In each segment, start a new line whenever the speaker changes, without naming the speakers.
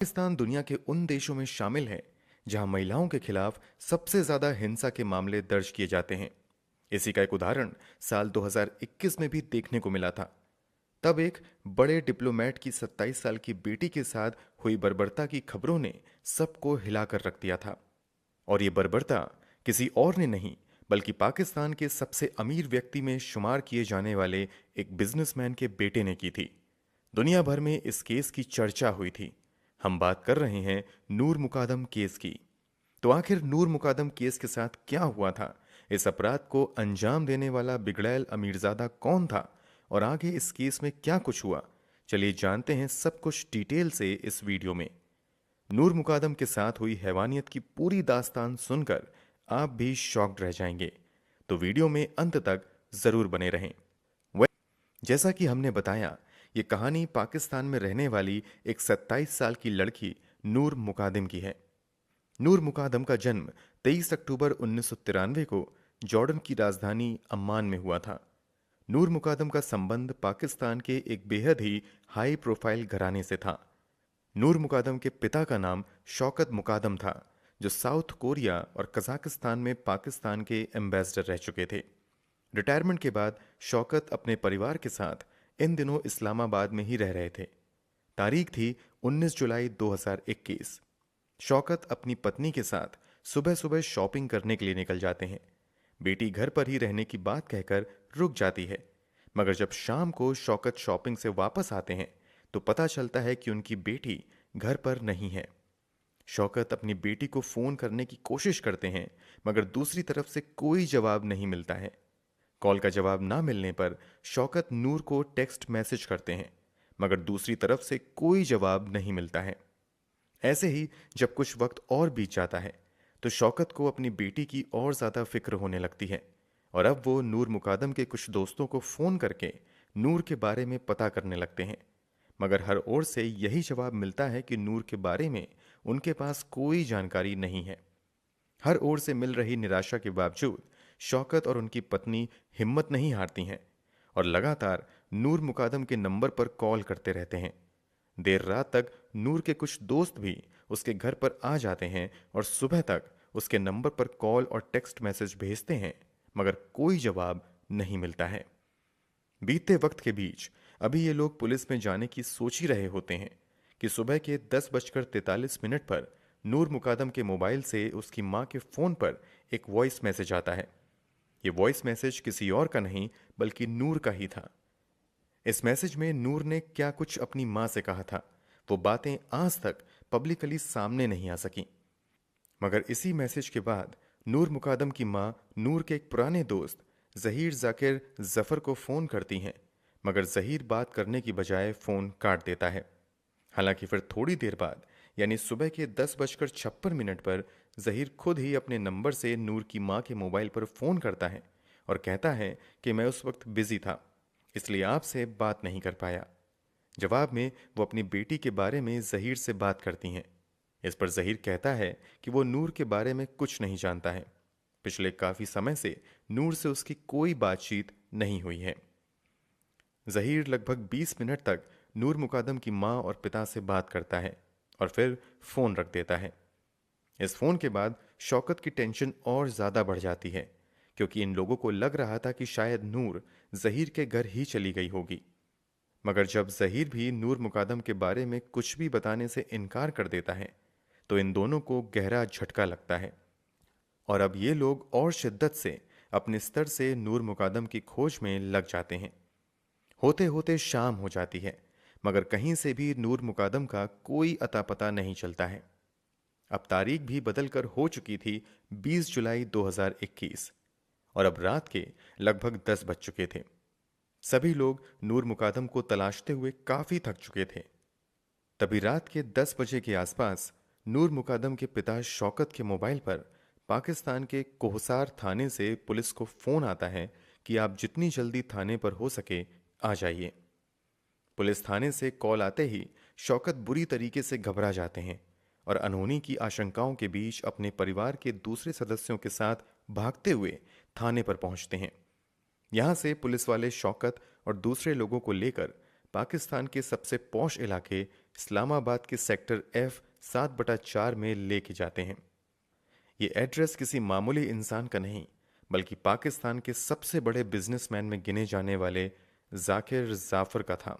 पाकिस्तान दुनिया के उन देशों में शामिल है जहां महिलाओं के खिलाफ सबसे ज्यादा हिंसा के मामले दर्ज किए जाते हैं। इसी का एक उदाहरण साल 2021 में भी देखने को मिला था। तब एक बड़े डिप्लोमेट की 27 साल की बेटी के साथ हुई बर्बरता की खबरों ने सबको हिलाकर रख दिया था। और ये बर्बरता किसी और ने नहीं बल्कि पाकिस्तान के सबसे अमीर व्यक्ति में शुमार किए जाने वाले एक बिजनेसमैन के बेटे ने की थी। दुनिया भर में इस केस की चर्चा हुई थी। हम बात कर रहे हैं नूर मुकादम केस की। तो आखिर नूर मुकादम केस के साथ क्या हुआ था? इस अपराध को अंजाम देने वाला बिगड़ैल अमीरजादा कौन था और आगे इस केस में क्या कुछ हुआ? चलिए जानते हैं सब कुछ डिटेल से इस वीडियो में। नूर मुकादम के साथ हुई हैवानियत की पूरी दास्तान सुनकर आप भी शॉक्ड रह जाएंगे। तो वीडियो में अंत तक जरूर बने रहें। जैसा कि हमने बताया, ये कहानी पाकिस्तान में रहने वाली एक 27 साल की लड़की नूर मुकादम की है। नूर मुकादम का जन्म 23 अक्टूबर 1993 को जॉर्डन की राजधानी अम्मान में हुआ था। नूर मुकादम का संबंध पाकिस्तान के एक बेहद ही हाई प्रोफाइल घराने से था। नूर मुकादम के पिता का नाम शौकत मुकादम था, जो साउथ कोरिया और कजाकिस्तान में पाकिस्तान के एम्बेसडर रह चुके थे। रिटायरमेंट के बाद शौकत अपने परिवार के साथ इन दिनों इस्लामाबाद में ही रह रहे थे। तारीख थी 19 जुलाई 2021। शौकत अपनी पत्नी के साथ सुबह सुबह शॉपिंग करने के लिए निकल जाते हैं। बेटी घर पर ही रहने की बात कहकर रुक जाती है, मगर जब शाम को शौकत शॉपिंग से वापस आते हैं तो पता चलता है कि उनकी बेटी घर पर नहीं है। शौकत अपनी बेटी को फोन करने की कोशिश करते हैं, मगर दूसरी तरफ से कोई जवाब नहीं मिलता है। कॉल का जवाब ना मिलने पर शौकत नूर को टेक्स्ट मैसेज करते हैं, मगर दूसरी तरफ से कोई जवाब नहीं मिलता है। ऐसे ही जब कुछ वक्त और बीत जाता है तो शौकत को अपनी बेटी की और ज्यादा फिक्र होने लगती है और अब वो नूर मुकादम के कुछ दोस्तों को फोन करके नूर के बारे में पता करने लगते हैं, मगर हर ओर से यही जवाब मिलता है कि नूर के बारे में उनके पास कोई जानकारी नहीं है। हर ओर से मिल रही निराशा के बावजूद शौकत और उनकी पत्नी हिम्मत नहीं हारती हैं और लगातार नूर मुकादम के नंबर पर कॉल करते रहते हैं। देर रात तक नूर के कुछ दोस्त भी उसके घर पर आ जाते हैं और सुबह तक उसके नंबर पर कॉल और टेक्स्ट मैसेज भेजते हैं, मगर कोई जवाब नहीं मिलता है। बीतते वक्त के बीच अभी ये लोग पुलिस में जाने की सोच ही रहे होते हैं कि सुबह के 10:43 पर नूर मुकादम के मोबाइल से उसकी मां के फोन पर एक वॉइस मैसेज आता है। ये वॉइस मैसेज किसी और का नहीं बल्कि नूर का ही था। इस मैसेज में नूर ने क्या कुछ अपनी मां से कहा था, वो बातें आज तक पब्लिकली सामने नहीं आ सकी। मगर इसी मैसेज के बाद नूर मुकादम की मां नूर के एक पुराने दोस्त जहीर जाकिर जफर को फोन करती हैं, मगर जहीर बात करने की बजाय फोन काट देता है। हालांकि फिर थोड़ी देर बाद यानी सुबह के 10:56 पर जहीर खुद ही अपने नंबर से नूर की मां के मोबाइल पर फोन करता है और कहता है कि मैं उस वक्त बिजी था, इसलिए आपसे बात नहीं कर पाया। जवाब में वो अपनी बेटी के बारे में जहीर से बात करती हैं। इस पर जहीर कहता है कि वो नूर के बारे में कुछ नहीं जानता है। पिछले काफी समय से नूर से उसकी कोई बातचीत नहीं हुई है। जहीर लगभग 20 मिनट तक नूर मुकादम की मां और पिता से बात करता है और फिर फोन रख देता है। इस फोन के बाद शौकत की टेंशन और ज्यादा बढ़ जाती है, क्योंकि इन लोगों को लग रहा था कि शायद नूर जहीर के घर ही चली गई होगी। मगर जब जहीर भी नूर मुकादम के बारे में कुछ भी बताने से इनकार कर देता है तो इन दोनों को गहरा झटका लगता है और अब ये लोग और शिद्दत से अपने स्तर से नूर मुकादम की खोज में लग जाते हैं। होते होते शाम हो जाती है, मगर कहीं से भी नूर मुकादम का कोई अता पता नहीं चलता है। अब तारीख भी बदलकर हो चुकी थी 20 जुलाई 2021 और अब रात के लगभग 10 बज चुके थे। सभी लोग नूर मुकादम को तलाशते हुए काफी थक चुके थे। तभी रात के 10 बजे के आसपास नूर मुकादम के पिता शौकत के मोबाइल पर पाकिस्तान के कोहसार थाने से पुलिस को फोन आता है कि आप जितनी जल्दी थाने पर हो सके आ जाइए। पुलिस थाने से कॉल आते ही शौकत बुरी तरीके से घबरा जाते हैं और अनहोनी की आशंकाओं के बीच अपने परिवार के दूसरे सदस्यों के साथ भागते हुए थाने पर पहुंचते हैं। यहां से पुलिस वाले शौकत और दूसरे लोगों को लेकर पाकिस्तान के सबसे पॉश इलाके इस्लामाबाद के सेक्टर F7/4 में लेके जाते हैं। ये एड्रेस किसी मामूली इंसान का नहीं, बल्कि पाकिस्तान के सबसे बड़े बिजनेसमैन में गिने जाने वाले जाकिर जाफर का था।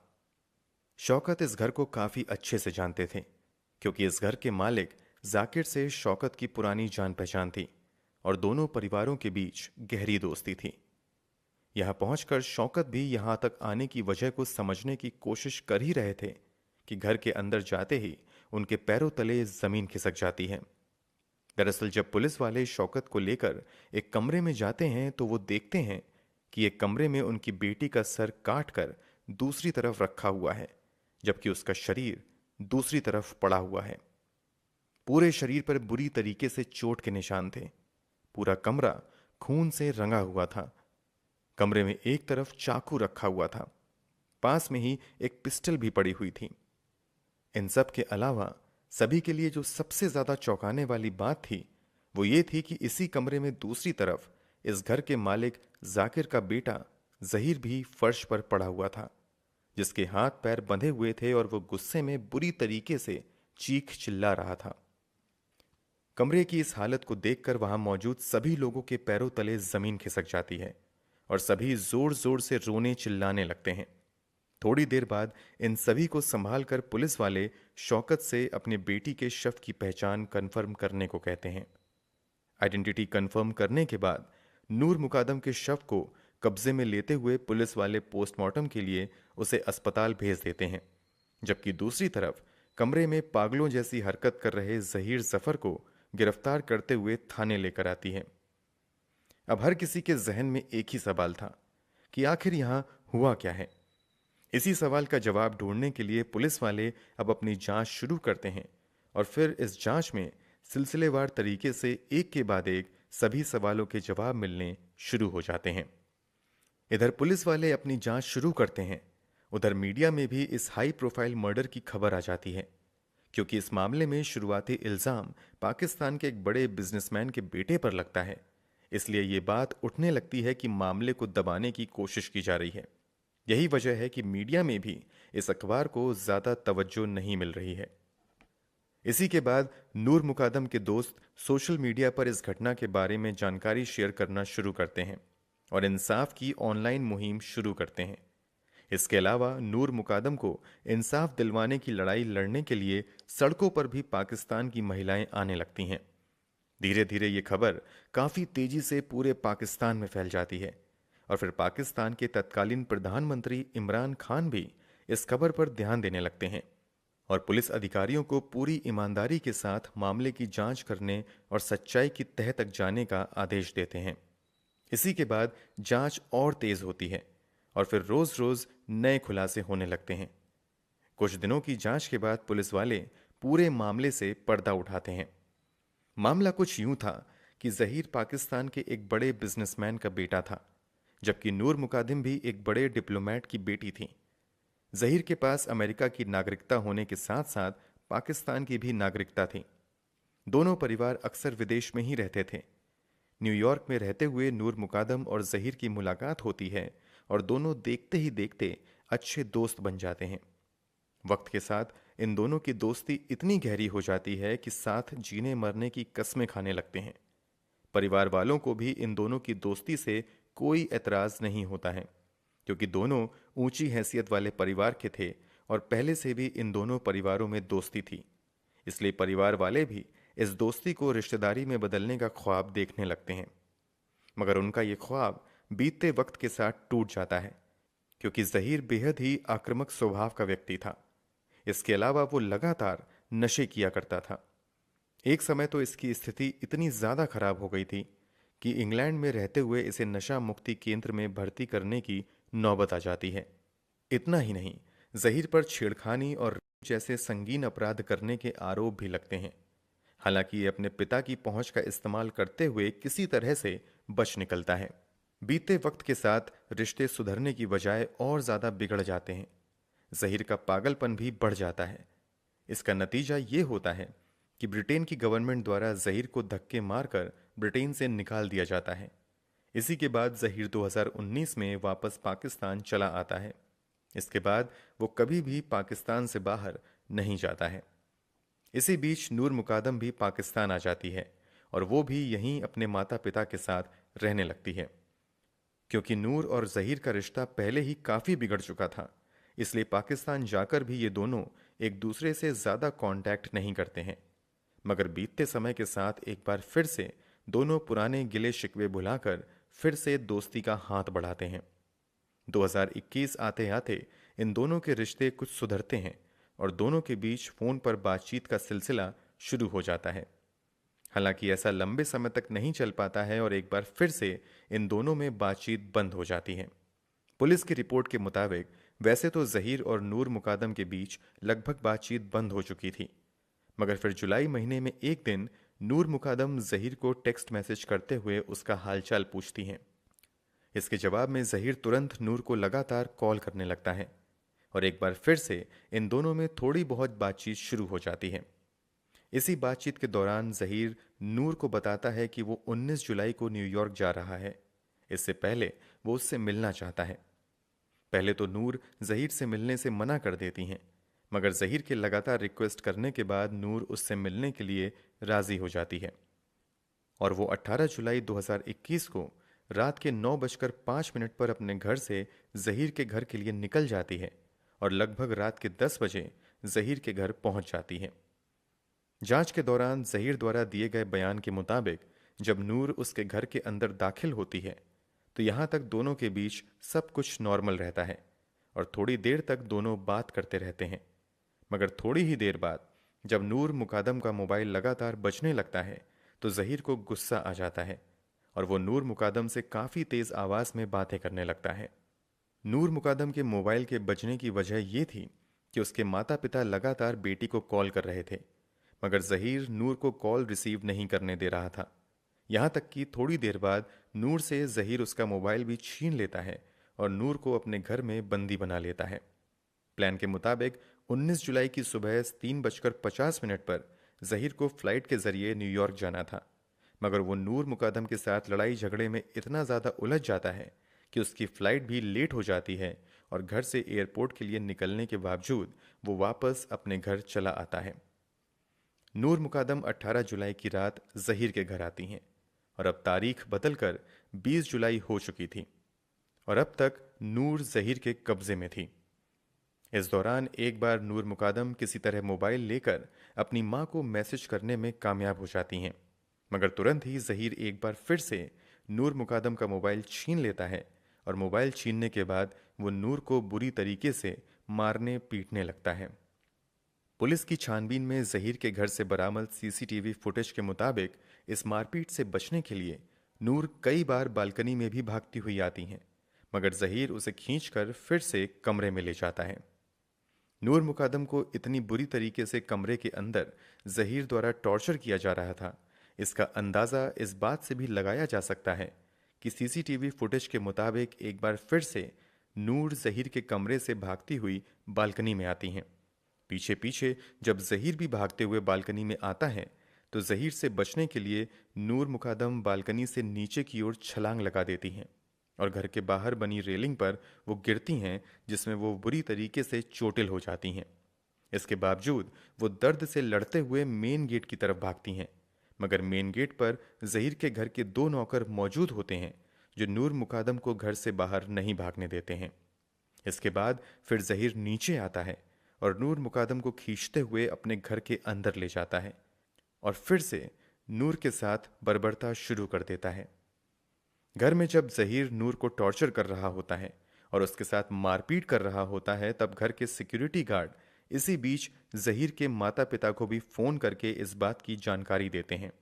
शौकत इस घर को काफी अच्छे से जानते थे, क्योंकि इस घर के मालिक जाकिर से शौकत की पुरानी जान पहचान थी और दोनों परिवारों के बीच गहरी दोस्ती थी। यहां पहुंचकर शौकत भी यहां तक आने की वजह को समझने की कोशिश कर ही रहे थे कि घर के अंदर जाते ही उनके पैरों तले जमीन खिसक जाती है। दरअसल जब पुलिस वाले शौकत को लेकर एक कमरे में जाते हैं तो वो देखते हैं कि एक कमरे में उनकी बेटी का सर काट कर दूसरी तरफ रखा हुआ है, जबकि उसका शरीर दूसरी तरफ पड़ा हुआ है। पूरे शरीर पर बुरी तरीके से चोट के निशान थे। पूरा कमरा खून से रंगा हुआ था। कमरे में एक तरफ चाकू रखा हुआ था। पास में ही एक पिस्टल भी पड़ी हुई थी। इन सब के अलावा सभी के लिए जो सबसे ज्यादा चौंकाने वाली बात थी वो ये थी कि इसी कमरे में दूसरी तरफ इस घर के मालिक जाकिर का बेटा जहीर भी फर्श पर पड़ा हुआ था, जिसके हाथ पैर बंधे हुए थे और वो गुस्से में बुरी तरीके से चीख चिल्ला रहा था। कमरे की इस हालत को देखकर वहां मौजूद सभी लोगों के पैरों तले जमीन खिसक जाती है और सभी जोर जोर से रोने चिल्लाने लगते हैं। थोड़ी देर बाद इन सभी को संभाल कर पुलिस वाले शौकत से अपने बेटी के शव की पहचान कंफर्म करने को कहते हैं। आइडेंटिटी कंफर्म करने के बाद नूर मुकादम के शव को कब्जे में लेते हुए पुलिस वाले पोस्टमार्टम के लिए उसे अस्पताल भेज देते हैं, जबकि दूसरी तरफ कमरे में पागलों जैसी हरकत कर रहे जहीर जफर को गिरफ्तार करते हुए थाने लेकर आती है। अब हर किसी के जहन में एक ही सवाल था कि आखिर यहां हुआ क्या है। इसी सवाल का जवाब ढूंढने के लिए पुलिस वाले अब अपनी जांच शुरू करते हैं और फिर इस जांच में सिलसिलेवार तरीके से एक के बाद एक सभी सवालों के जवाब मिलने शुरू हो जाते हैं। इधर पुलिस वाले अपनी जांच शुरू करते हैं, उधर मीडिया में भी इस हाई प्रोफाइल मर्डर की खबर आ जाती है, क्योंकि इस मामले में शुरुआती इल्जाम पाकिस्तान के एक बड़े बिजनेसमैन के बेटे पर लगता है। इसलिए ये बात उठने लगती है कि मामले को दबाने की कोशिश की जा रही है। यही वजह है कि मीडिया में भी इस अखबार को ज्यादा तवज्जो नहीं मिल रही है। इसी के बाद नूर मुकादम के दोस्त सोशल मीडिया पर इस घटना के बारे में जानकारी शेयर करना शुरू करते हैं और इंसाफ की ऑनलाइन मुहिम शुरू करते हैं। इसके अलावा नूर मुकादम को इंसाफ दिलवाने की लड़ाई लड़ने के लिए सड़कों पर भी पाकिस्तान की महिलाएं आने लगती हैं। धीरे धीरे ये खबर काफी तेजी से पूरे पाकिस्तान में फैल जाती है और फिर पाकिस्तान के तत्कालीन प्रधानमंत्री इमरान खान भी इस खबर पर ध्यान देने लगते हैं और पुलिस अधिकारियों को पूरी ईमानदारी के साथ मामले की जांच करने और सच्चाई की तह तक जाने का आदेश देते हैं। इसी के बाद जांच और तेज होती है और फिर रोज रोज नए खुलासे होने लगते हैं। कुछ दिनों की जांच के बाद पुलिस वाले पूरे मामले से पर्दा उठाते हैं। मामला कुछ यूं था कि जहीर पाकिस्तान के एक बड़े बिजनेसमैन का बेटा था, जबकि नूर मुकादिम भी एक बड़े डिप्लोमेट की बेटी थी। जहीर के पास अमेरिका की नागरिकता होने के साथ साथ पाकिस्तान की भी नागरिकता थी। दोनों परिवार अक्सर विदेश में ही रहते थे। न्यूयॉर्क में रहते हुए नूर मुकादम और जहीर की मुलाकात होती है और दोनों देखते ही देखते अच्छे दोस्त बन जाते हैं। वक्त के साथ इन दोनों की दोस्ती इतनी गहरी हो जाती है कि साथ जीने मरने की कस्में खाने लगते हैं। परिवार वालों को भी इन दोनों की दोस्ती से कोई एतराज नहीं होता है, क्योंकि दोनों ऊंची हैसियत वाले परिवार के थे और पहले से भी इन दोनों परिवारों में दोस्ती थी। इसलिए परिवार वाले भी इस दोस्ती को रिश्तेदारी में बदलने का ख्वाब देखने लगते हैं। मगर उनका ये ख्वाब बीतते वक्त के साथ टूट जाता है, क्योंकि जहीर बेहद ही आक्रामक स्वभाव का व्यक्ति था। इसके अलावा वो लगातार नशे किया करता था। एक समय तो इसकी स्थिति इतनी ज्यादा खराब हो गई थी कि इंग्लैंड में रहते हुए इसे नशा मुक्ति केंद्र में भर्ती करने की नौबत आ जाती है। इतना ही नहीं, जहीर पर छेड़खानी और रेप जैसे संगीन अपराध करने के आरोप भी लगते हैं। हालांकि ये अपने पिता की पहुंच का इस्तेमाल करते हुए किसी तरह से बच निकलता है। बीते वक्त के साथ रिश्ते सुधरने की बजाय और ज्यादा बिगड़ जाते हैं। जहीर का पागलपन भी बढ़ जाता है। इसका नतीजा ये होता है कि ब्रिटेन की गवर्नमेंट द्वारा जहीर को धक्के मारकर ब्रिटेन से निकाल दिया जाता है। इसी के बाद जहीर 2019 में वापस पाकिस्तान चला आता है। इसके बाद वो कभी भी पाकिस्तान से बाहर नहीं जाता है। इसी बीच नूर मुकादम भी पाकिस्तान आ जाती है और वो भी यहीं अपने माता पिता के साथ रहने लगती है। क्योंकि नूर और जहीर का रिश्ता पहले ही काफी बिगड़ चुका था, इसलिए पाकिस्तान जाकर भी ये दोनों एक दूसरे से ज्यादा कांटेक्ट नहीं करते हैं। मगर बीतते समय के साथ एक बार फिर से दोनों पुराने गिले शिकवे भुलाकर फिर से दोस्ती का हाथ बढ़ाते हैं। 2021 आते आते इन दोनों के रिश्ते कुछ सुधरते हैं और दोनों के बीच फोन पर बातचीत का सिलसिला शुरू हो जाता है। हालांकि ऐसा लंबे समय तक नहीं चल पाता है और एक बार फिर से इन दोनों में बातचीत बंद हो जाती है। पुलिस की रिपोर्ट के मुताबिक वैसे तो जहीर और नूर मुकादम के बीच लगभग बातचीत बंद हो चुकी थी, मगर फिर जुलाई महीने में एक दिन नूर मुकादम जहीर को टेक्स्ट मैसेज करते हुए उसका हालचाल पूछती हैं। इसके जवाब में जहीर तुरंत नूर को लगातार कॉल करने लगता है और एक बार फिर से इन दोनों में थोड़ी बहुत बातचीत शुरू हो जाती है। इसी बातचीत के दौरान जहीर नूर को बताता है कि वो 19 जुलाई को न्यूयॉर्क जा रहा है। इससे पहले वो उससे मिलना चाहता है। पहले तो नूर जहीर से मिलने से मना कर देती हैं, मगर जहीर के लगातार रिक्वेस्ट करने के बाद नूर उससे मिलने के लिए राजी हो जाती है और वो 18 जुलाई 2021 को रात के 9:05 पर अपने घर से जहीर के घर के लिए निकल जाती है और लगभग रात के 10 बजे जहीर के घर पहुंच जाती है। जांच के दौरान जहीर द्वारा दिए गए बयान के मुताबिक जब नूर उसके घर के अंदर दाखिल होती है तो यहां तक दोनों के बीच सब कुछ नॉर्मल रहता है और थोड़ी देर तक दोनों बात करते रहते हैं। मगर थोड़ी ही देर बाद जब नूर मुकादम का मोबाइल लगातार बजने लगता है तो जहीर को गुस्सा आ जाता है और वो नूर मुकादम से काफी तेज आवाज में बातें करने लगता है। नूर मुकादम के मोबाइल के बजने की वजह यह थी कि उसके माता पिता लगातार बेटी को कॉल कर रहे थे, मगर जहीर नूर को कॉल रिसीव नहीं करने दे रहा था। यहां तक कि थोड़ी देर बाद नूर से जहीर उसका मोबाइल भी छीन लेता है और नूर को अपने घर में बंदी बना लेता है। प्लान के मुताबिक 19 जुलाई की सुबह 3:50 पर जहीर को फ्लाइट के जरिए न्यूयॉर्क जाना था, मगर वो नूर मुकादम के साथ लड़ाई झगड़े में इतना ज्यादा उलझ जाता है कि उसकी फ्लाइट भी लेट हो जाती है और घर से एयरपोर्ट के लिए निकलने के बावजूद वो वापस अपने घर चला आता है। नूर मुकादम 18 जुलाई की रात जहीर के घर आती हैं और अब तारीख बदलकर 20 जुलाई हो चुकी थी और अब तक नूर जहीर के कब्जे में थी। इस दौरान एक बार नूर मुकादम किसी तरह मोबाइल लेकर अपनी मां को मैसेज करने में कामयाब हो जाती हैं, मगर तुरंत ही जहीर एक बार फिर से नूर मुकादम का मोबाइल छीन लेता है और मोबाइल छीनने के बाद वो नूर को बुरी तरीके से मारने पीटने लगता है। पुलिस की छानबीन में जहीर के घर से बरामद सीसीटीवी फुटेज के मुताबिक इस मारपीट से बचने के लिए नूर कई बार बालकनी में भी भागती हुई आती हैं, मगर जहीर उसे खींचकर फिर से कमरे में ले जाता है। नूर मुकादम को इतनी बुरी तरीके से कमरे के अंदर जहीर द्वारा टॉर्चर किया जा रहा था, इसका अंदाजा इस बात से भी लगाया जा सकता है कि सीसीटीवी फुटेज के मुताबिक एक बार फिर से नूर जहीर के कमरे से भागती हुई बालकनी में आती हैं। पीछे पीछे जब जहीर भी भागते हुए बालकनी में आता है तो जहीर से बचने के लिए नूर मुकादम बालकनी से नीचे की ओर छलांग लगा देती हैं और घर के बाहर बनी रेलिंग पर वो गिरती हैं, जिसमें वो बुरी तरीके से चोटिल हो जाती हैं। इसके बावजूद वो दर्द से लड़ते हुए मेन गेट की तरफ भागती हैं, मगर मेन गेट पर जहीर के घर के 2 नौकर मौजूद होते हैं जो नूर मुकादम को घर से बाहर नहीं भागने देते हैं। इसके बाद फिर जहीर नीचे आता है और नूर मुकादम को खींचते हुए अपने घर के अंदर ले जाता है और फिर से नूर के साथ बर्बरता शुरू कर देता है। घर में जब जहीर नूर को टॉर्चर कर रहा होता है और उसके साथ मारपीट कर रहा होता है, तब घर के सिक्योरिटी गार्ड इसी बीच जहीर के माता पिता को भी फोन करके इस बात की जानकारी देते हैं।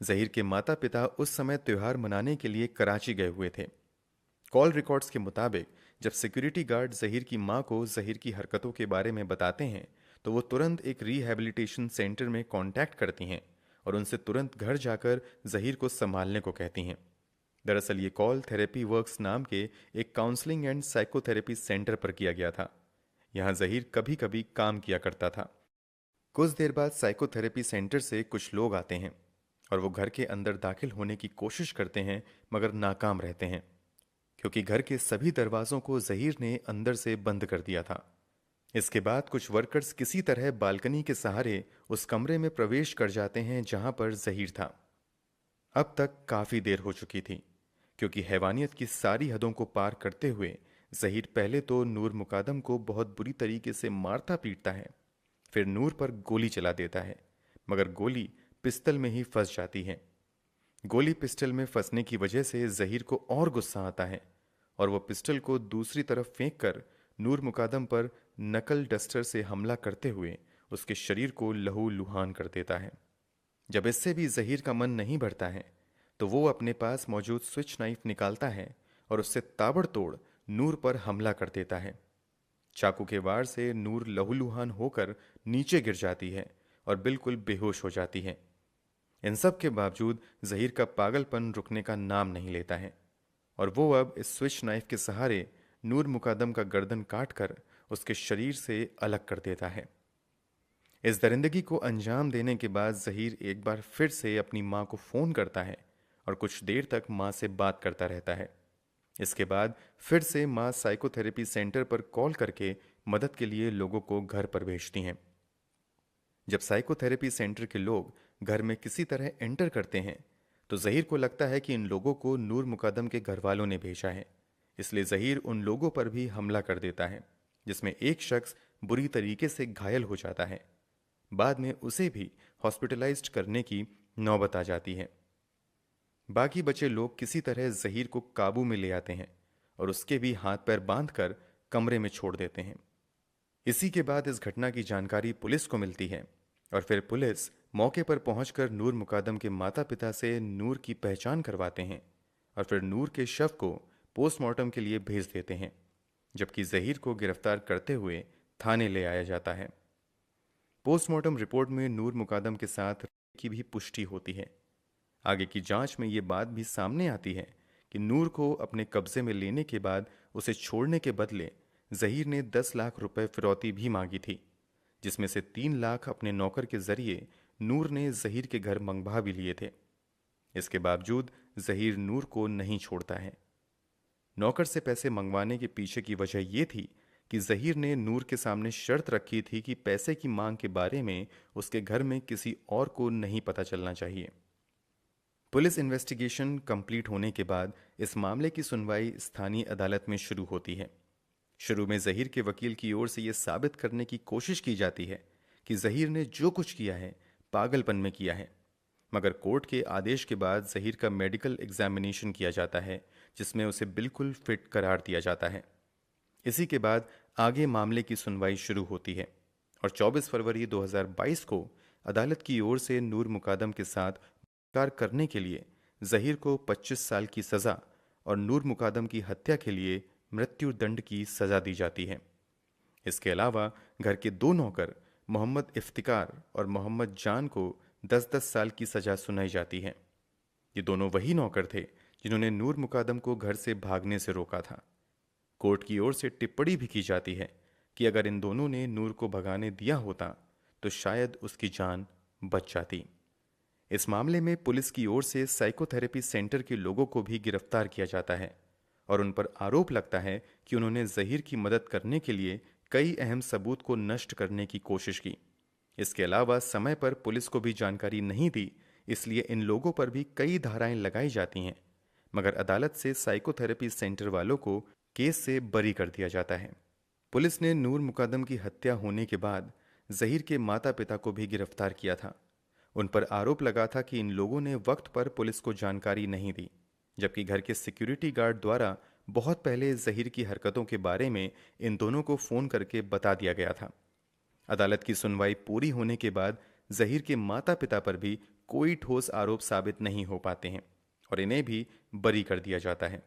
जहीर के माता पिता उस समय त्योहार मनाने के लिए कराची गए हुए थे। कॉल रिकॉर्ड्स के मुताबिक जब सिक्योरिटी गार्ड जहीर की मां को जहीर की हरकतों के बारे में बताते हैं तो वो तुरंत एक रिहैबिलिटेशन सेंटर में कांटेक्ट करती हैं और उनसे तुरंत घर जाकर जहीर को संभालने को कहती हैं। दरअसल ये कॉल थेरेपी वर्क्स नाम के एक काउंसलिंग एंड साइकोथेरेपी सेंटर पर किया गया था। यहाँ जहीर कभी कभी काम किया करता था। कुछ देर बाद साइकोथेरेपी सेंटर से कुछ लोग आते हैं और वो घर के अंदर दाखिल होने की कोशिश करते हैं, मगर नाकाम रहते हैं क्योंकि घर के सभी दरवाजों को जहीर ने अंदर से बंद कर दिया था। इसके बाद कुछ वर्कर्स किसी तरह बालकनी के सहारे उस कमरे में प्रवेश कर जाते हैं जहां पर जहीर था। अब तक काफी देर हो चुकी थी, क्योंकि हैवानियत की सारी हदों को पार करते हुए जहीर पहले तो नूर मुकादम को बहुत बुरी तरीके से मारता पीटता है, फिर नूर पर गोली चला देता है, मगर गोली पिस्टल में ही फंस जाती है। गोली पिस्टल में फंसने की वजह से जहीर को और गुस्सा आता है और वह पिस्टल को दूसरी तरफ फेंक कर नूर मुकादम पर नकल डस्टर से हमला करते हुए उसके शरीर को लहू लुहान कर देता है। जब इससे भी जहीर का मन नहीं भरता है तो वो अपने पास मौजूद स्विच नाइफ निकालता है और उससे ताबड़तोड़ नूर पर हमला कर देता है। चाकू के वार से नूर लहूलुहान होकर नीचे गिर जाती है और बिल्कुल बेहोश हो जाती है। इन सब के बावजूद जहीर का पागलपन रुकने का नाम नहीं लेता है और वो अब इस स्विच नाइफ के सहारे नूर मुकादम का गर्दन काटकर उसके शरीर से अलग कर देता है। इस दरिंदगी को अंजाम देने के बाद जहीर एक बार फिर से अपनी मां को फोन करता है और कुछ देर तक मां से बात करता रहता है। इसके बाद फिर से मां साइकोथेरेपी सेंटर पर कॉल करके मदद के लिए लोगों को घर पर भेजती हैं। जब साइकोथेरेपी सेंटर के लोग घर में किसी तरह एंटर करते हैं तो जहीर को लगता है कि इन लोगों को नूर मुकद्दम के घर वालों ने भेजा है, इसलिए जहीर उन लोगों पर भी हमला कर देता है, जिसमें एक शख्स बुरी तरीके से घायल हो जाता है। बाद में उसे भी हॉस्पिटलाइज्ड करने की नौबत आ जाती है। बाकी बचे लोग किसी तरह जहीर को काबू में ले आते हैं और उसके भी हाथ पैर बांधकर कमरे में छोड़ देते हैं। इसी के बाद इस घटना की जानकारी पुलिस को मिलती है और फिर पुलिस मौके पर पहुंचकर नूर मुकादम के माता पिता से नूर की पहचान करवाते हैं और फिर नूर के शव को पोस्टमार्टम के लिए भेज देते हैं, जबकि जहीर को गिरफ्तार करते हुए थाने ले आया जाता है। पोस्टमार्टम रिपोर्ट में नूर मुकादम के साथ की भी पुष्टि होती है। आगे की जांच में ये बात भी सामने आती है कि नूर को अपने कब्जे में लेने के बाद उसे छोड़ने के बदले जहीर ने 10 लाख रुपए फिरौती भी मांगी थी, जिसमें से 3 लाख अपने नौकर के जरिए नूर ने जहीर के घर मंगवा भी लिए थे। इसके बावजूद जहीर नूर को नहीं छोड़ता है। नौकर से पैसे मंगवाने के पीछे की वजह यह थी कि जहीर ने नूर के सामने शर्त रखी थी कि पैसे की मांग के बारे में उसके घर में किसी और को नहीं पता चलना चाहिए। पुलिस इन्वेस्टिगेशन कंप्लीट होने के बाद इस मामले की सुनवाई स्थानीय अदालत में शुरू होती है। शुरू में जहीर के वकील की ओर से यह साबित करने की कोशिश की जाती है कि जहीर ने जो कुछ किया है पागलपन में किया है, मगर कोर्ट के आदेश के बाद जहीर का मेडिकल एग्जामिनेशन किया जाता है, जिसमें उसे बिल्कुल फिट करार दिया जाता है। इसी के बाद आगे मामले की सुनवाई शुरू होती है और 24 फरवरी 2022 को अदालत की ओर से नूर मुकादम के साथ बलात्कार करने के लिए जहीर को 25 साल की सजा और नूर मुकादम की हत्या के लिए मृत्यु दंड की सजा दी जाती है। इसके अलावा घर के 2 नौकर मोहम्मद इफ्तिकार और मोहम्मद जान को 10-10 साल की सजा सुनाई जाती है। ये दोनों वही नौकर थे जिन्होंने नूर मुकादम को घर से भागने से रोका था। कोर्ट की ओर से टिप्पणी भी की जाती है कि अगर इन दोनों ने नूर को भगाने दिया होता तो शायद उसकी जान बच जाती। इस मामले में पुलिस की ओर से साइकोथेरेपी सेंटर के लोगों को भी गिरफ्तार किया जाता है और उन पर आरोप लगता है कि उन्होंने जहीर की मदद करने के लिए कई अहम सबूत को नष्ट करने की कोशिश की। इसके अलावा समय पर पुलिस को भी जानकारी नहीं दी, इसलिए इन लोगों पर भी कई धाराएं लगाई जाती हैं, मगर अदालत से साइकोथेरेपी सेंटर वालों को केस से बरी कर दिया जाता है। पुलिस ने नूर मुकादम की हत्या होने के बाद जहीर के माता पिता को भी गिरफ्तार किया था। उन पर आरोप लगा था कि इन लोगों ने वक्त पर पुलिस को जानकारी नहीं दी, जबकि घर के सिक्योरिटी गार्ड द्वारा बहुत पहले जहीर की हरकतों के बारे में इन दोनों को फोन करके बता दिया गया था। अदालत की सुनवाई पूरी होने के बाद जहीर के माता पिता पर भी कोई ठोस आरोप साबित नहीं हो पाते हैं और इन्हें भी बरी कर दिया जाता है।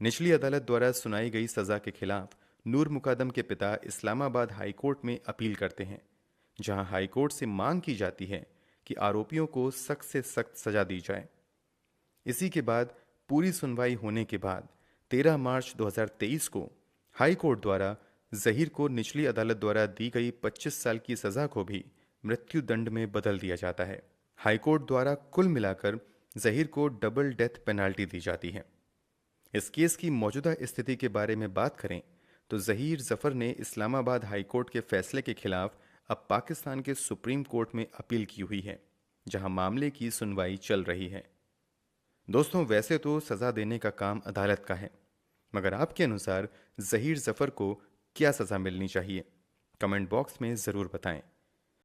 निचली अदालत द्वारा सुनाई गई सजा के खिलाफ नूर मुकादम के पिता इस्लामाबाद हाई कोर्ट में अपील करते हैं, जहां हाई कोर्ट से मांग की जाती है कि आरोपियों को सख्त से सख्त सजा दी जाए। इसी के बाद पूरी सुनवाई होने के बाद 13 मार्च 2023 को हाई कोर्ट द्वारा जहीर को निचली अदालत द्वारा दी गई 25 साल की सजा को भी मृत्यु दंड में बदल दिया जाता है। हाई कोर्ट द्वारा कुल मिलाकर जहीर को डबल डेथ पेनाल्टी दी जाती है। इस केस की मौजूदा स्थिति के बारे में बात करें तो ज़हीर ज़फ़र ने इस्लामाबाद हाई कोर्ट के फैसले के खिलाफ अब पाकिस्तान के सुप्रीम कोर्ट में अपील की हुई है, जहां मामले की सुनवाई चल रही है। दोस्तों, वैसे तो सज़ा देने का काम अदालत का है, मगर आपके अनुसार ज़हीर ज़फ़र को क्या सज़ा मिलनी चाहिए? कमेंट बॉक्स में ज़रूर बताएं।